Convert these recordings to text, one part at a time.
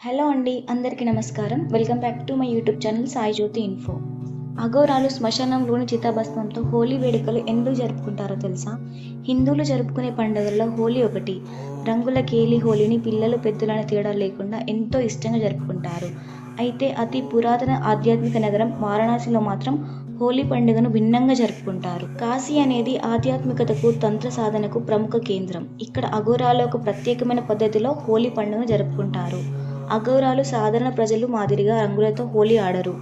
Hello అండి, అందరికీ నమస్కారం. Welcome back to my YouTube channel Sai Jyothi info. అఘోరాలు శ్మశానంలోని చితాభస్మంతో హోలీ వేడుకలు ఎందుకు జరుపుకుంటారో తెలుసా? హిందువులు జరుపుకునే పండుగల్లో హోలీ ఒకటి. రంగుల కేలి హోలీని పిల్లలు పెద్దలని తేడా లేకుండా ఎంతో ఇష్టంగా జరుపుకుంటారు. అయితే అతి పురాతన ఆధ్యాత్మిక నగరం వారణాసిలో మాత్రం హోలీ పండుగను భిన్నంగా జరుపుకుంటారు. కాశీ అనేది ఆధ్యాత్మికతకు, తంత్ర సాధనకు ప్రముఖ కేంద్రం. ఇక్కడ అఘోరాలు ఒక ప్రత్యేకమైన పద్ధతిలో హోలీ పండుగను జరుపుకుంటారు. అఘోరాలు సాధారణ ప్రజలు మాదిరిగా రంగులతో హోలీ ఆడరు.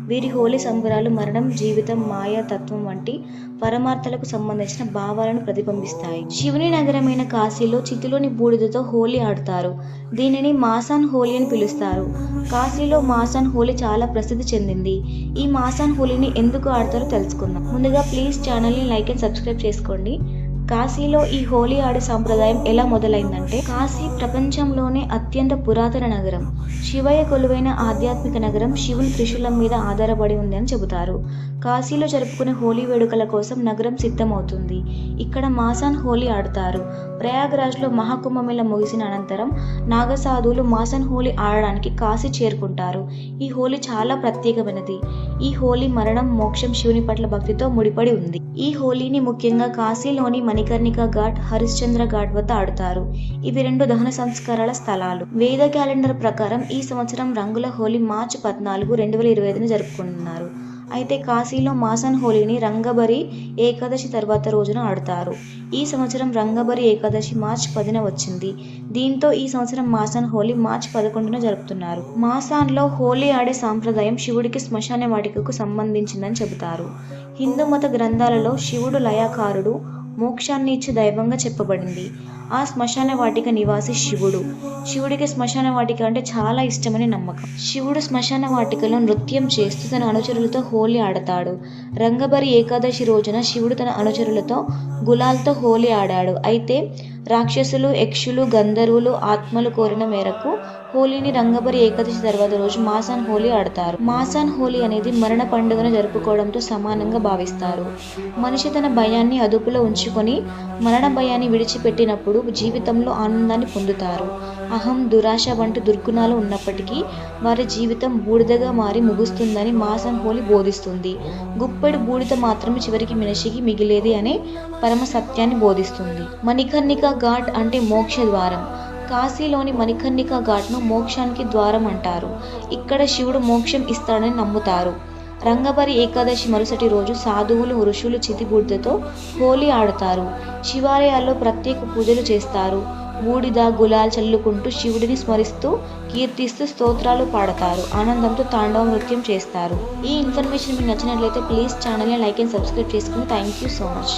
వీరి హోలీ సంబరాలు మరణం, జీవితం, మాయ తత్వం వంటి పరమార్థాలకు సంబంధించిన భావాలను ప్రతిబింబిస్తాయి. శివుని నగరమైన కాశీలో చితిలోని బూడిదతో హోలీ ఆడతారు. దీనిని మాసాన్ హోలీ అని పిలుస్తారు. కాశీలో మాసాన్ హోలీ చాలా ప్రసిద్ధి చెందింది. ఈ మాసాన్ హోలీని ఎందుకు ఆడతారో తెలుసుకుందాం. ముందుగా ప్లీజ్ ఛానల్ని లైక్ అండ్ సబ్స్క్రైబ్ చేసుకోండి. కాశీలో ఈ హోలీ ఆడే సాంప్రదాయం ఎలా మొదలైందంటే, కాశీ ప్రపంచంలోనే అత్యంత పురాతన నగరం. శివయ్య కొలువైన ఆధ్యాత్మిక నగరం. శివుని త్రిశూలం మీద ఆధారపడి ఉంది అని చెబుతారు. కాశీలో జరుపుకునే హోలీ వేడుకల కోసం నగరం సిద్ధమవుతుంది. ఇక్కడ మాసాన్ హోలీ ఆడతారు. ప్రయాగ్రాజ్లో మహాకుంభమేళ ముగిసిన అనంతరం నాగసాధువులు మాసాన్ హోలీ ఆడడానికి కాశీ చేరుకుంటారు. ఈ హోలీ చాలా ప్రత్యేకమైనది. ఈ హోలీ మరణం, మోక్షం, శివుని పట్ల భక్తితో ముడిపడి ఉంది. ఈ హోలీని ముఖ్యంగా కాశీలోని మణికర్ణికా ఘాట్, హరిశ్చంద్ర ఘాట్ వద్ద ఆడుతారు. ఇవి రెండు దహన సంస్కారాల స్థలాలు. వేద క్యాలెండర్ ప్రకారం ఈ సంవత్సరం రంగుల హోలీ మార్చి 14, 2025న జరుపుకుంటున్నారు. అయితే కాశీలో మాసాన్ హోలీని రంగబరి ఏకాదశి తర్వాత రోజున ఆడతారు. ఈ సంవత్సరం రంగబరి ఏకాదశి మార్చి 10న వచ్చింది. దీంతో ఈ సంవత్సరం మాసాన్ హోలీ మార్చి 11న జరుపుతున్నారు. మాసాన్లో హోలీ ఆడే సాంప్రదాయం శివుడికి శ్మశాన వాటికకు సంబంధించిందని చెబుతారు. హిందూ మత గ్రంథాలలో శివుడు లయకారుడు, మోక్షాన్ని ఇచ్చే దైవంగా చెప్పబడింది. ఆ శ్మశాన వాటిక నివాసి శివుడు. శివుడికి శ్మశాన వాటిక అంటే చాలా ఇష్టమని నమ్మకం. శివుడు శ్మశాన వాటికలో నృత్యం చేస్తూ తన అనుచరులతో హోలీ ఆడతాడు. రంగబరి ఏకాదశి రోజున శివుడు తన అనుచరులతో గులాల్తో హోలీ ఆడాడు. అయితే రాక్షసులు, యక్షులు, గంధర్వులు ఆత్మలు కోరిన మేరకు హోలీని రంగబరి ఏకాదశి తర్వాత రోజు మాసాన్ హోలీ ఆడతారు. మాసాన్ హోలీ అనేది మరణ పండుగను జరుపుకోవడంతో సమానంగా భావిస్తారు. మనిషి తన భయాన్ని అదుపులో ఉంచుకొని మరణ భయాన్ని విడిచిపెట్టినప్పుడు జీవితంలో ఆనందాన్ని పొందుతారు. అహం, దురాశ వంటి దుర్గుణాలు ఉన్నప్పటికీ వారి జీవితం బూడిదగా మారి ముగుస్తుందని మాసాన్ హోలీ బోధిస్తుంది. గుప్పెడు బూడిద మాత్రమే చివరికి మనిషికి మిగిలేది అనే పరమ సత్యాన్ని బోధిస్తుంది. మణికర్ణికా ఘాట్ అంటే మోక్ష ద్వారం. కాశీలోని మణికర్ణికా ఘాట్ను మోక్షానికి ద్వారం అంటారు. ఇక్కడ శివుడు మోక్షం ఇస్తాడని నమ్ముతారు. రంగబరి ఏకాదశి మరుసటి రోజు సాధువులు, ఋషులు చితిబూడిదతో హోలీ ఆడతారు. శివాలయాల్లో ప్రత్యేక పూజలు చేస్తారు. బూడిద, గులాల్ చల్లుకుంటూ శివుడిని స్మరిస్తూ, కీర్తిస్తూ స్తోత్రాలు పాడతారు. ఆనందంతో తాండవ నృత్యం చేస్తారు. ఈ ఇన్ఫర్మేషన్ మీకు నచ్చినట్లయితే ప్లీజ్ ఛానల్ని లైక్ అండ్ సబ్స్క్రైబ్ చేసుకుని థ్యాంక్ యూ సో మచ్.